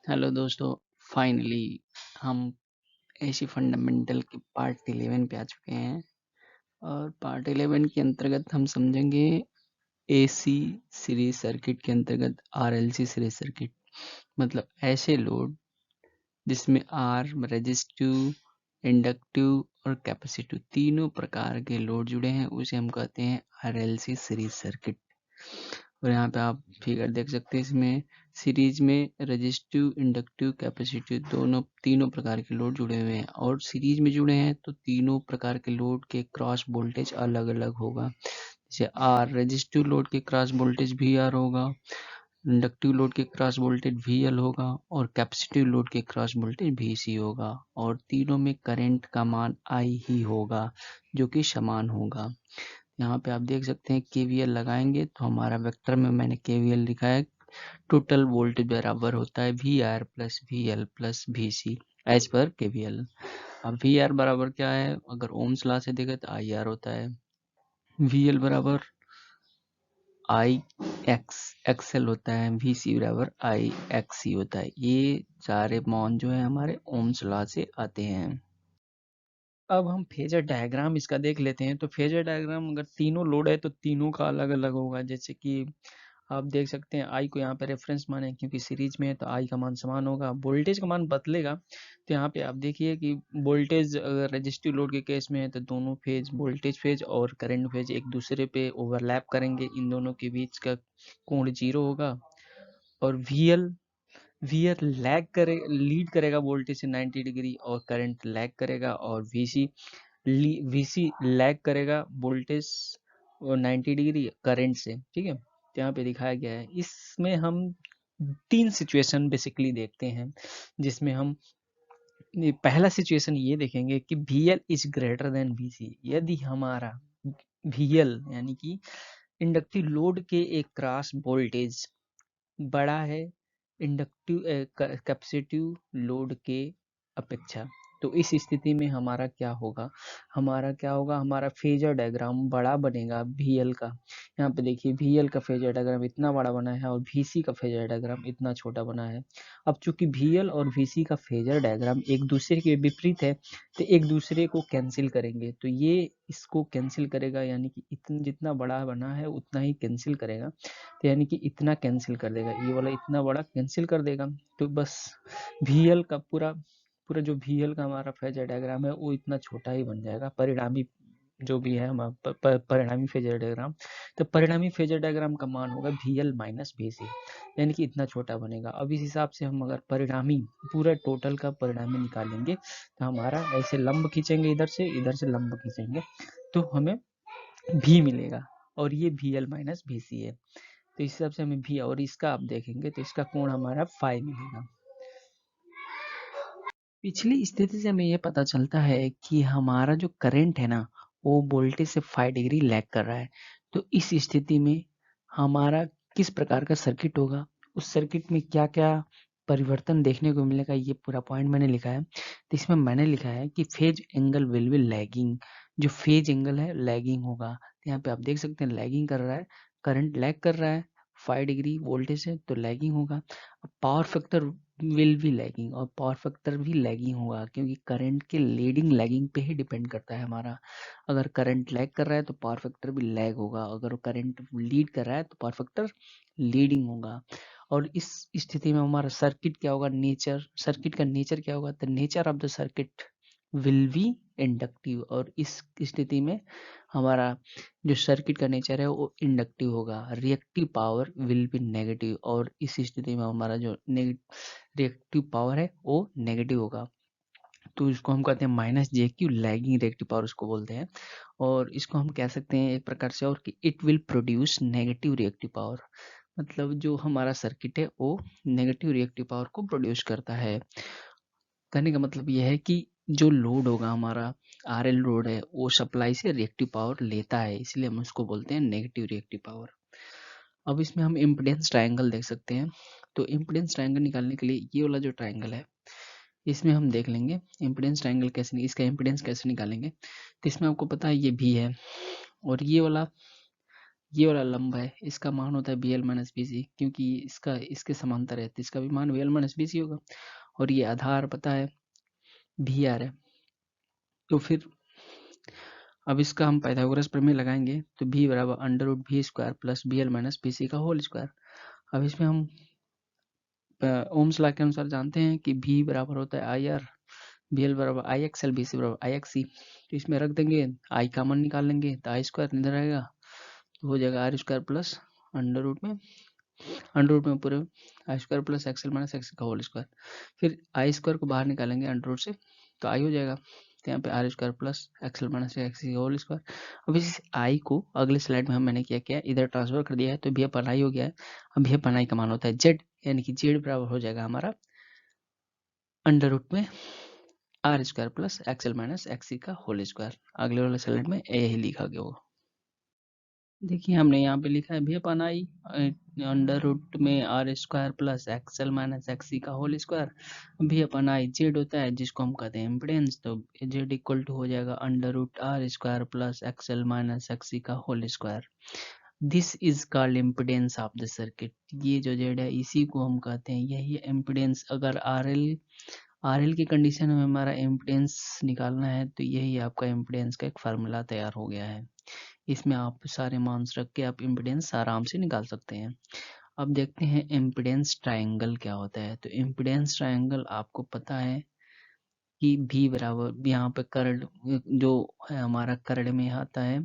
Hello दोस्तों, finally हम AC fundamental के पार्ट 11 पे आ चुके हैं और पार्ट 11 के अंतर्गत हम समझेंगे एसी सीरीज सर्किट के अंतर्गत आरएलसी सीरीज सर्किट। मतलब ऐसे लोड जिसमें आर रेजिस्टिव, इंडक्टिव और कैपेसिटिव तीनों प्रकार के लोड जुड़े हैं उसे हम कहते हैं आरएलसी सीरीज सर्किट। और यहाँ पे आप फिगर देख सकते हैं, इसमें सीरीज में रेजिस्टिव, इंडक्टिव, कैपेसिटिव तीनों प्रकार के लोड जुड़े हुए हैं और सीरीज में जुड़े हैं तो तीनों प्रकार के लोड के क्रॉस वोल्टेज अलग अलग होगा। जैसे आर रेजिस्टिव लोड के क्रॉस वोल्टेज वी आर होगा, इंडक्टिव लोड के क्रॉस वोल्टेज वी एल होगा और कैपेसिटिव लोड के क्रॉस वोल्टेज वी सी होगा और तीनों में करंट का मान आई ही होगा जो कि समान होगा। यहाँ पे आप देख सकते हैं केवीएल लगाएंगे तो हमारा वेक्टर में मैंने केवीएल लिखा है, टोटल वोल्टेज बराबर होता है V R plus V L plus V C as per KVL. अब वी आर बराबर क्या है, अगर ओम्स लॉ से देखें तो आई आर होता है, वी एल बराबर आई एक्सएल होता है, वी सी बराबर आई एक्स सी होता है। ये सारे मान जो है हमारे ओम्स लॉ से आते हैं। अब हम फेजर डायग्राम इसका देख लेते हैं। तो फेजर डायग्राम अगर तीनों लोड है तो तीनों का अलग अलग होगा। जैसे कि आप देख सकते हैं आई को यहाँ पे रेफरेंस मान है क्योंकि सीरीज में है तो आई का मान समान होगा। वोल्टेज का मान बदलेगा तो यहाँ पे आप देखिए कि वोल्टेज अगर रेजिस्टिव लोड के केस में है तो दोनों फेज वोल्टेज फेज और करंट फेज एक दूसरे पे ओवरलैप करेंगे, इन दोनों के बीच का कोण 0 होगा। और वीएल लीड करेगा वोल्टेज से 90 डिग्री और करंट लैग करेगा और वीसी लैग करेगा वोल्टेज 90 डिग्री करंट से। ठीक है, तो यहाँ पे दिखाया गया है। इसमें हम 3 सिचुएशन बेसिकली देखते हैं जिसमें हम पहला सिचुएशन ये देखेंगे कि VL is greater then VC। यदि हमारा VL यानी कि इंडक्टिव लोड के एक क्रॉस वोल्टेज बड़ा है इंडक्टिव कैपेसिटिव लोड के अपेक्षा, तो इस स्थिति में हमारा फेजर डायग्राम बड़ा बनेगा VL का। यहाँ पे देखिए VL का फेजर डायग्राम इतना बड़ा बना है और VC का फेजर डायग्राम इतना छोटा बना है। अब चूंकि VL और VC का फेजर डायग्राम एक दूसरे के विपरीत है तो एक दूसरे को कैंसिल करेंगे, तो ये इसको कैंसिल करेगा यानी कि इतना जितना बड़ा बना है उतना ही कैंसिल करेगा, तो यानी कि इतना कैंसिल कर देगा, ये वाला इतना बड़ा कैंसिल कर देगा। तो बस VL का पूरा पूरा जो VL का हमारा फेजर डायग्राम है वो इतना छोटा ही बन जाएगा। परिणामी जो भी है हमारा परिणामी फेजर डायग्राम, तो परिणामी फेजर डायग्राम का मान होगा VL माइनस VC, यानी कि इतना छोटा बनेगा। अब इस हिसाब से हम अगर परिणामी पूरा टोटल का परिणामी निकालेंगे तो हमारा ऐसे लंब खींचेंगे, इधर से लंब खींचेंगे तो हमें V मिलेगा और ये VL माइनस VC है। तो इस हिसाब से हमें V और इसका आप देखेंगे तो इसका कोण हमारा फाई मिलेगा। पिछली स्थिति से हमें यह पता चलता है कि हमारा जो करंट है ना वो वोल्टेज से 5 डिग्री लैग कर रहा है। तो इस स्थिति में हमारा किस प्रकार का सर्किट होगा, उस सर्किट में क्या क्या परिवर्तन देखने को मिलेगा, ये पूरा पॉइंट मैंने लिखा है। तो इसमें मैंने लिखा है कि phase angle will be lagging, जो फेज एंगल है लैगिंग होगा। तो यहाँ पे आप देख सकते हैं लैगिंग कर रहा है, करंट लैग कर रहा है 5 डिग्री वोल्टेज से तो लैगिंग होगा। Power factor will be lagging, और पावर फैक्टर भी लैगिंग होगा क्योंकि करंट के लीडिंग लैगिंग पे ही डिपेंड करता है हमारा। अगर करंट लैग कर रहा है तो पावर फैक्टर भी लैग होगा, अगर करंट लीड कर रहा है तो पावर फैक्टर लीडिंग होगा। और इस स्थिति में हमारा सर्किट क्या होगा, सर्किट का नेचर क्या होगा, the nature of the circuit will be inductive. और इस स्थिति में हमारा जो सर्किट का नेचर है वो इंडक्टिव होगा। Reactive power will be negative, और इस स्थिति में हमारा जो रिएक्टिव पावर है वो नेगेटिव होगा। तो इसको हम कहते हैं माइनस जे क्यू, लैगिंग रिएक्टिव पावर उसको बोलते हैं। और इसको हम कह सकते हैं एक प्रकार से और कि it will produce negative reactive power, मतलब जो हमारा सर्किट है वो नेगेटिव रिएक्टिव पावर को प्रोड्यूस करता है। कहने का मतलब यह है कि जो लोड होगा हमारा RL लोड है वो सप्लाई से रिएक्टिव पावर लेता है, इसलिए हम उसको बोलते हैं नेगेटिव रिएक्टिव पावर। अब इसमें हम इम्पीडेंस ट्रायंगल देख सकते हैं। तो इम्पीडेंस ट्रायंगल निकालने के लिए ये वाला जो ट्रायंगल है इसमें हम देख लेंगे इम्पीडेंस ट्रायंगल कैसे, इसका इम्पीडेंस कैसे निकालेंगे। तो इसमें आपको पता है ये भी है और ये वाला ये वाला लंब है, इसका मान होता है B L minus B C, क्योंकि इसका इसके समांतर है तो इसका भी मान B L minus B C होगा। और ये आधार पता है भी आर है। तो फिर अब इसका हम पाइथागोरस प्रमेय लगाएंगे तो v बराबर under root V square plus B L minus B C का होल स्क्वायर। अब इसमें हम ओम्स लॉ के अनुसार जानते हैं कि v बराबर होता है आई आर, बी एल बराबर आई एक्स एल, बी सी बराबर आई एक्स सी। तो इसमें रख देंगे, आई कॉमन निकाल लेंगे तो आई स्क्वायर इधर रहेगा, तो हो जाएगा R square plus under root में पूरे I square plus XL minus X का होल स्क्वायर। फिर आई स्क्वायर को बाहर निकालेंगे अंडर रूट से तो आई हो जाएगा, तो यहाँ पे R square plus XL minus X का होल स्क्वायर। अब इस आई को अगले स्लाइड में मैंने क्या किया, इधर ट्रांसफर कर दिया है तो भी अपन आई हो गया है। अब भी अपन आई का मान होता है जेड, यानी कि जेड बराबर हो जाएगा हमारा अंडर रूट में R square plus XL minus X का होल स्क्वायर। अगले वाले स्लाइड में यही लिखा गया होगा। देखिए हमने यहाँ पे लिखा है भी अपन आई अंडर रूट में R square plus XL minus XC का होल स्क्वायर। भी अपन आई जेड होता है जिसको हम कहते हैं इम्पिडेंस, तो जेड इक्वल टू हो जाएगा under root R square plus XL minus XC का whole square. This is called impedance of the circuit. ये जो जेड है इसी को हम कहते हैं यही इम्पिडेंस। अगर आर एल की कंडीशन में हमारा इम्पिडेंस निकालना है तो यही आपका इम्पिडेंस का एक फार्मूला तैयार हो गया है। इसमें आप सारे मान्स रख के आप इम्पिडेंस आराम से निकाल सकते हैं। अब देखते हैं इम्पिडेंस ट्रायंगल क्या होता है। तो इम्पिडेंस ट्रायंगल आपको पता है कि भी बराबर यहाँ पे करंट जो है हमारा करंट में आता है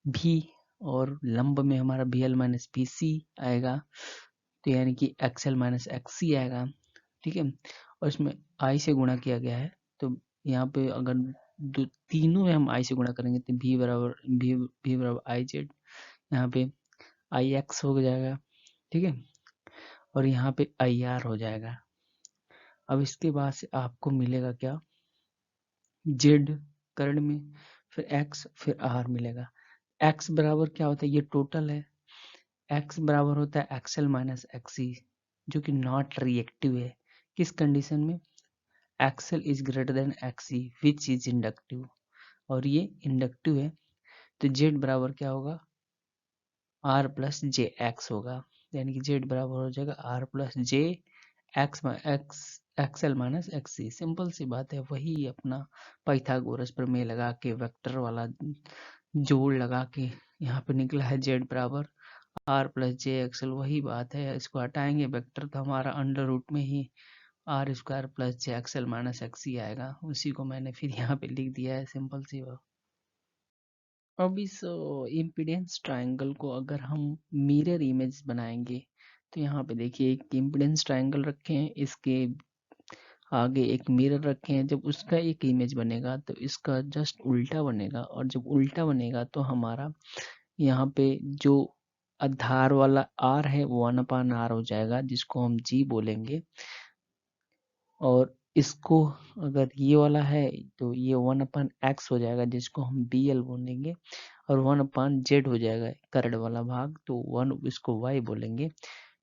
भी, और लंब में हमारा B L minus B C आएगा, तो यानी कि एक्सएल माइनस एक्स सी आएगा। ठीक है, और इसमें आई से गुणा किया गया है तो यहाँ पे अगर तीनों में हम आई से गुणा करेंगे तो भी बराबर आई जेड, यहाँ पे आई एक्स हो जाएगा। ठीक है, और यहाँ पे आई आर हो जाएगा। अब इसके बाद से आपको मिलेगा क्या, जेड करंट में, फिर एक्स, फिर आर मिलेगा। एक्स बराबर क्या होता है, ये टोटल है। एक्स बराबर होता है एक्सएल माइनस एक्सी, जो कि नॉट रिएक्टिव है। किस कंडीशन में, XL is greater than XC which is inductive, और ये इंडक्टिव है। तो जेड बराबर क्या होगा, आर प्लस जे एक्स होगा, यानी कि जेड बराबर हो जाएगा R plus J X XL minus XC. Simple सी बात है, वही अपना पाइथागोरस प्रमेय लगा के वेक्टर वाला जोड़ लगा के यहाँ पे निकला है जेड बराबर आर प्लस जे एक्सएल। वही बात है, इसको हटाएंगे वेक्टर तो हमारा अंडर रूट में ही R square plus J XL minus XC आएगा। उसी को मैंने फिर यहाँ पे लिख दिया है, सिंपल सी बात। अब इस इम्पीडेंस ट्रायंगल को अगर हम मिरर इमेज बनाएंगे तो यहाँ पे देखिए एक इम्पीडेंस ट्रायंगल रखे हैं, इसके आगे एक मिरर रखे हैं। जब उसका एक इमेज बनेगा तो इसका जस्ट उल्टा बनेगा, और जब उल्टा बनेगा तो हमारा यहाँ पे जो आधार वाला आर है वो 1/r हो जाएगा, जिसको हम जी बोलेंगे। और इसको अगर ये वाला है तो ये 1/x हो जाएगा, जिसको हम बी एल बोलेंगे। और 1/z हो जाएगा करंट वाला भाग, तो 1 इसको y बोलेंगे।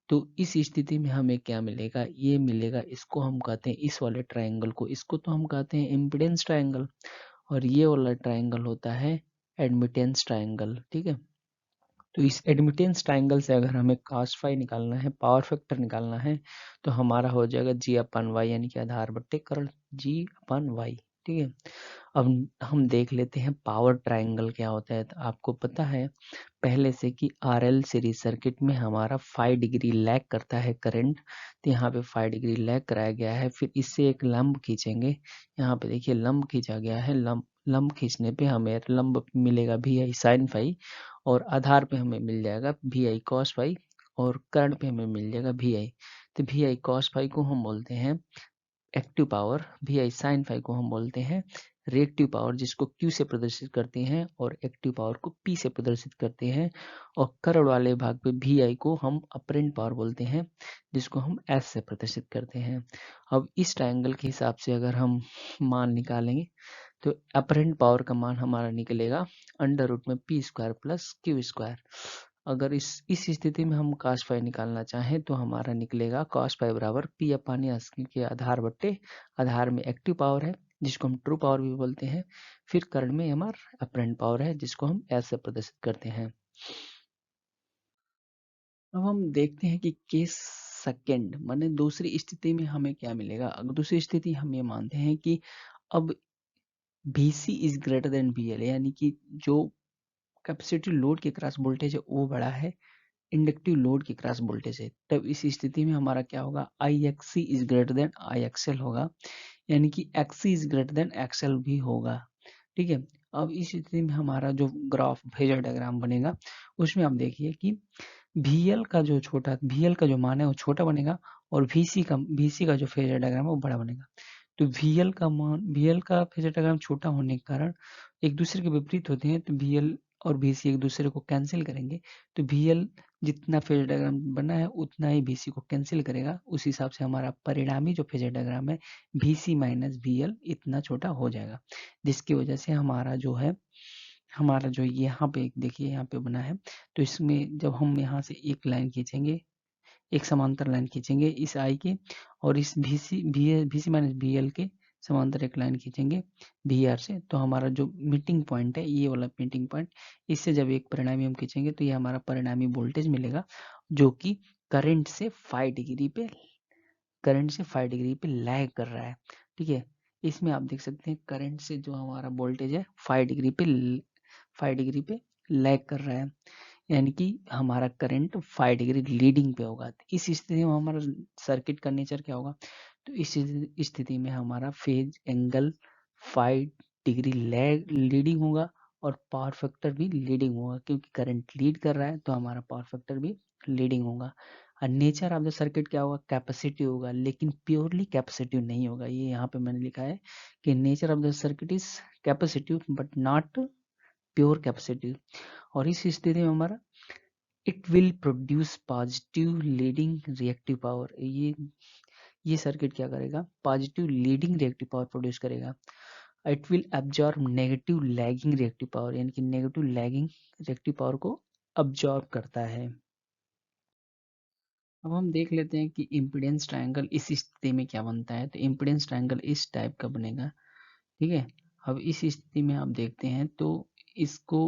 तो इस स्थिति में हमें क्या मिलेगा, ये मिलेगा, इसको हम कहते हैं, इस वाले ट्रायंगल को, इसको तो हम कहते हैं इम्पीडेंस ट्रायंगल, और ये वाला ट्रायंगल होता है एडमिटेंस ट्रायंगल। ठीक है, तो इस एडमिटेंस ट्रायंगल से अगर हमें cos फाई निकालना है, पावर फैक्टर निकालना है, तो हमारा हो जाएगा g/y, यानी कि आधार बट्टे करंट g/y। ठीक है, अब हम देख लेते हैं पावर ट्रायंगल क्या होता है। तो आपको पता है पहले से कि आरएल सीरीज सर्किट में हमारा 5 डिग्री लैग करता है करंट, तो यहाँ पे 5 डिग्री लैग कराया गया है। फिर इससे एक लंब खींचेंगे, यहाँ पे देखिए लंब खींचा गया है। लंब खींचने पे हमें लंब मिलेगा भी आई साइन फाई, और आधार पे हमें मिल जाएगा भी आई कॉस फाई, और करंट पे हमें मिल जाएगा भी आई। तो भी आई कॉस फाई को हम बोलते हैं एक्टिव पावर, भी आई साइन फाई को हम बोलते हैं रिएक्टिव पावर, जिसको Q से प्रदर्शित करते हैं, और एक्टिव पावर को P से प्रदर्शित करते हैं। और करंट वाले भाग पे भी आई को हम अपरेंट पावर बोलते हैं, जिसको हम S से प्रदर्शित करते हैं। अब इस ट्रायंगल के हिसाब से अगर हम मान निकालेंगे तो अपरेंट पावर का मान हमारा निकलेगा अंडर रूट में P square plus Q square. अगर इस स्थिति में हम cos फाई निकालना चाहें तो हमारा निकलेगा cos फाई बराबर पी अपान एस के आधार बट्टे आधार में एक्टिव पावर है, जिसको हम ट्रू पावर भी बोलते हैं। फिर करंट में हमारा अपरेंट पावर है, जिसको हम एस से प्रदर्शित करते हैं। अब हम देखते हैं कि केस सेकंड माने दूसरी स्थिति में हमें क्या मिलेगा। अगर दूसरी स्थिति हम ये मानते हैं कि अब VC is greater then VL, यानी कि जो कैपेसिटिव लोड के क्रॉस वोल्टेज है वो बड़ा है इंडक्टिव लोड के क्रॉस वोल्टेज है, तब इस स्थिति में हमारा क्या होगा, IXC is greater then IXL होगा, यानी कि XC is greater then XL भी होगा। ठीक है। अब इस स्थिति में हमारा जो ग्राफ फेजर डायग्राम बनेगा उसमें आप देखिए कि VL का जो मान है वो छोटा बनेगा और VC का जो फेजर डायग्राम है वो बड़ा बनेगा। तो VL का फेजर डायग्राम छोटा होने के कारण एक दूसरे के विपरीत होते हैं, तो VL और VC एक दूसरे को कैंसिल करेंगे, तो VL जितना फेजर डायग्राम बना है उतना ही VC को कैंसिल करेगा। उस हिसाब से हमारा परिणामी जो फेजर डायग्राम है VC माइनस VL इतना छोटा हो जाएगा, जिसकी वजह से हमारा जो यहाँ पे देखिए यहाँ पे बना है, तो इसमें जब हम यहाँ से एक लाइन खींचेंगे, एक समांतर लाइन खींचेंगे इस आई के, और इस VC माइनस VL के समांतर एक लाइन खींचेंगे VR से, तो हमारा जो मीटिंग पॉइंट है ये वाला मीटिंग पॉइंट, इससे जब एक परिणामी हम खींचेंगे तो ये हमारा परिणामी वोल्टेज मिलेगा, जो कि करंट से 5 डिग्री पे लैग कर रहा है। ठीक है। इसमें आप देख सकते हैं करंट से जो हमारा वोल्टेज है 5 डिग्री पे लैग कर रहा है, यानी कि हमारा करंट 5 डिग्री लीडिंग पे होगा। इस स्थिति में हमारा सर्किट का नेचर क्या होगा, तो इस स्थिति में हमारा फेज एंगल 5 डिग्री लीडिंग होगा और पावर फैक्टर भी लीडिंग होगा, क्योंकि करंट लीड कर रहा है तो हमारा पावर फैक्टर भी लीडिंग होगा। और नेचर ऑफ द सर्किट क्या होगा, कैपेसिटिव होगा, लेकिन प्योरली कैपेसिटिव नहीं होगा। ये यहाँ पे मैंने लिखा है कि nature of the circuit is capacitive but not pure capacitive. और इस स्थिति में हमारा it will produce positive leading reactive power. ये सर्किट क्या करेगा, positive leading reactive power produce करेगा। It will absorb negative lagging reactive power, यानी कि नेगेटिव लैगिंग रिएक्टिव पावर को अब्जॉर्ब करता है। अब हम देख लेते हैं कि इम्पीडेंस ट्रायंगल इस स्थिति में क्या बनता है। तो इम्पीडेंस ट्रायंगल इस टाइप का बनेगा। ठीक है। अब इस स्थिति में आप देखते हैं तो इसको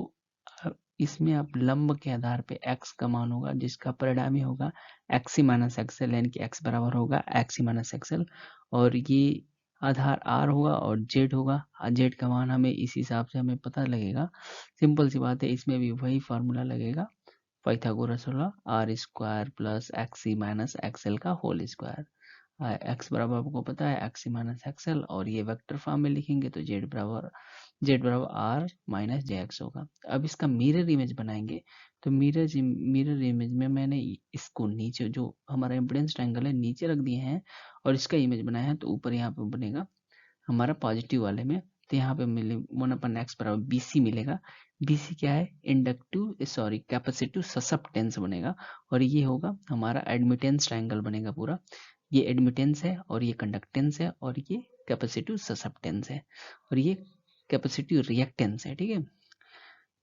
इसमें आप लंब के आधार पे x का मान होगा, जिसका परिणामी होगा XC माइनस XL, यानी कि x बराबर होगा XC माइनस XL, और ये आधार R होगा और Z होगा। Z का मान हमें इस हिसाब से हमें पता लगेगा, सिंपल सी बात है, इसमें भी वही फार्मूला लगेगा पाइथागोरस वाला, R square plus XC minus XL का होल स्क्वायर। एक्स बराबर आपको पता है XC माइनस XL, और ये वेक्टर फॉर्म में लिखेंगे तो जेड बराबर आर माइनस JX होगा। अब इसका मिरर इमेज बनाएंगे, तो मिरर इमेज में मैंने इसको नीचे जो हमारा इम्पीडेंस ट्रायंगल है नीचे रख दिए हैं और इसका इमेज बनाया है, तो ऊपर यहाँ पे बनेगा हमारा पॉजिटिव वाले में, तो यहाँ पे मिले 1/x बराबर BC मिलेगा। BC क्या है, कैपेसिटिव ससेप्टेंस बनेगा, और ये होगा हमारा एडमिटेंस ट्रायंगल बनेगा पूरा। ये एडमिटेंस है और ये कंडक्टेंस है और ये कैपेसिटिव ससेप्टेंस है और ये कैपेसिटिव रिएक्टेंस है। ठीक है।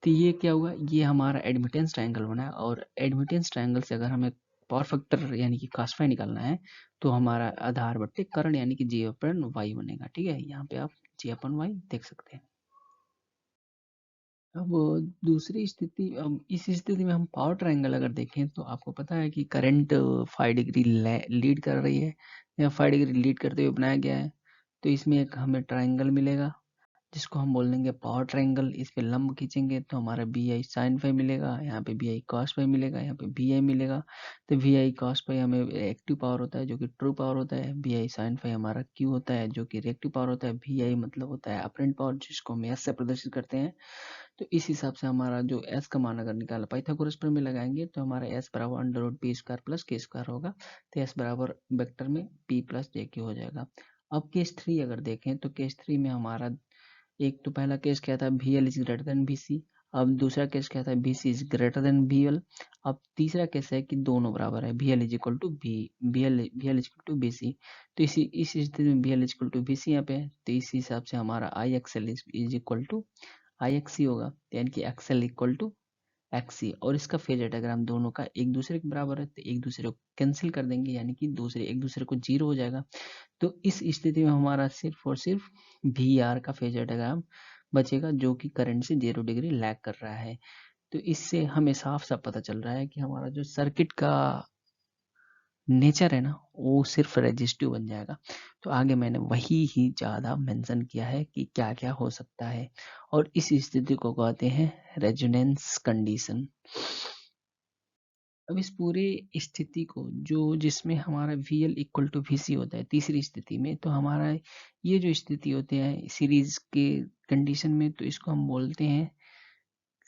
तो ये क्या हुआ, ये हमारा एडमिटेंस ट्रायंगल बना है, और एडमिटेंस ट्रायंगल से अगर हमें पावर फैक्टर यानी कि cos फाई निकालना है, तो हमारा आधार बट्टे कर्ण यानी कि J/Y बनेगा। ठीक है। यहाँ पे आप J/Y देख सकते हैं। अब अब इस स्थिति में हम पावर ट्रायंगल अगर देखें तो आपको पता है कि करंट 5 डिग्री लीड कर रही है, या 5 डिग्री लीड करते हुए बनाया गया है, तो इसमें एक हमें ट्रायंगल मिलेगा जिसको हम बोल देंगे पावर ट्रायंगल। इस पे लंब खींचेंगे तो हमारा BI sin फाई मिलेगा, यहाँ पे BI cos फाई मिलेगा, यहाँ पे BI मिलेगा। तो VI cos फाई हमें एक्टिव पावर होता है जो कि ट्रू पावर होता है, BI sin फाई हमारा Q होता है जो कि रिएक्टिव पावर होता है, VI मतलब होता है अपरेंट पावर जिसको हम S से प्रदर्शित करते हैं। तो इस हिसाब से हमारा जो S का मान अगर निकाला पाइथागोरस पर में लगाएंगे तो हमारा S बराबर under root P square plus K square होगा, तो S बराबर वेक्टर में P प्लस JQ हो जाएगा। अब केस 3 अगर देखें तो केस 3 में हमारा एक तो पहला केस क्या था, VL is greater then VC। अब दूसरा केस क्या था, VC is greater then VL। अब तीसरा केस है कि दोनों बराबर है, VL is equal to VL is equal to BC। तो इस स्थिति में VL is equal to BC यहाँ पे है, तो इस हिसाब से हमारा IXL is equal to IXC होगा, यानी कि XL इक्वल टू XC, और इसका फेजर डायग्राम दोनों का एक दूसरे के बराबर है, तो एक दूसरे को कैंसिल कर देंगे, यानी कि एक दूसरे को जीरो हो जाएगा। तो इस स्थिति में हमारा सिर्फ और सिर्फ VR का फेजर डायग्राम बचेगा, जो कि करंट से 0 डिग्री लैग कर रहा है। तो इससे हमें साफ साफ पता चल रहा है कि हमारा जो सर्किट का नेचर है ना, वो सिर्फ रेजिस्टिव बन जाएगा। तो आगे मैंने वही ही ज़्यादा मेंशन किया है कि क्या क्या हो सकता है, और इस स्थिति को कहते हैं रेजोनेंस कंडीशन। अब इस पूरे स्थिति को जिसमें हमारा VL इक्वल टू VC होता है तीसरी स्थिति में, तो हमारा ये जो स्थिति होते हैं सीरीज के कंडीशन में, तो इसको हम बोलते हैं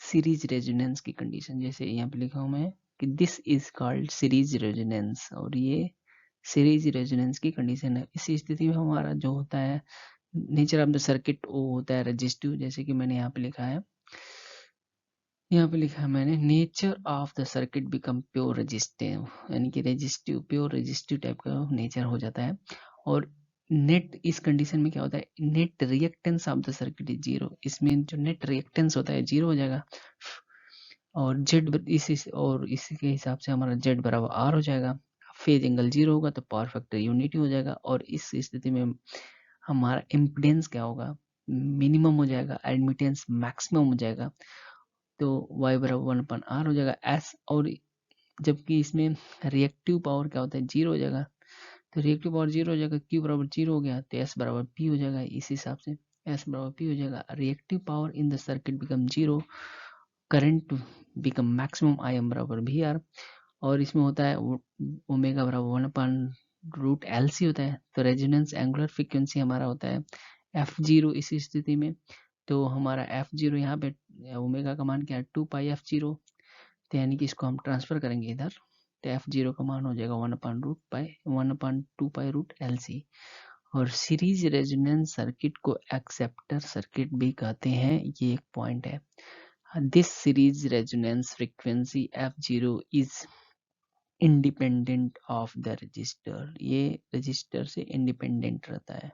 सीरीज रेजोनेंस की कंडीशन। जैसे यहाँ पे लिखा हूँ मैं कि this is called series resonance, और ये सीरीज रेजोनेंस की कंडीशन है। इस स्थिति में हमारा जो होता है नेचर ऑफ द सर्किट वो होता है रेजिस्टिव। जैसे कि मैंने यहाँ पे लिखा है, मैंने nature of the circuit become pure resistive, यानी कि रेजिस्टिव, प्योर रेजिस्टिव टाइप का नेचर हो जाता है। और नेट इस कंडीशन में क्या होता है, net reactance of the circuit is zero. इसमें जो नेट रिएक्टेंस होता है जीरो हो जाएगा, और इसी के हिसाब से हमारा जेड बराबर आर हो जाएगा। फेज एंगल जीरो होगा तो पावर फैक्टर यूनिटी हो जाएगा, और इस स्थिति में हमारा इम्पिडेंस क्या होगा, मिनिमम हो जाएगा, एडमिटेंस मैक्सिमम हो जाएगा। तो y बराबर 1/r हो जाएगा s, और जबकि इसमें रिएक्टिव पावर क्या होता है, जीरो हो जाएगा। तो रिएक्टिव पावर जीरो हो जाएगा, q बराबर जीरो हो गया, तो s बराबर p हो जाएगा। इस हिसाब से s बराबर p हो जाएगा। Reactive power in the circuit become zero, current become maximum, Im बराबर VR, और इसमें होता है ओमेगा बराबर 1/√LC होता है। तो रेजोनेंस एंगुलर फ्रीक्वेंसी हमारा होता है f0 इस स्थिति में। तो हमारा f0 यहाँ पे ओमेगा का मान क्या है, 2πf0, तो यानी कि इसको हम ट्रांसफर करेंगे इधर, तो f0 का मान हो जाएगा 1/2π√LC। और सीरीज रेजोनेंस सर्किट को एक्सेप्टर सर्किट भी कहते हैं, ये एक पॉइंट है। This series resonance frequency f0 is independent of the register, ये रजिस्टर से इंडिपेंडेंट रहता है।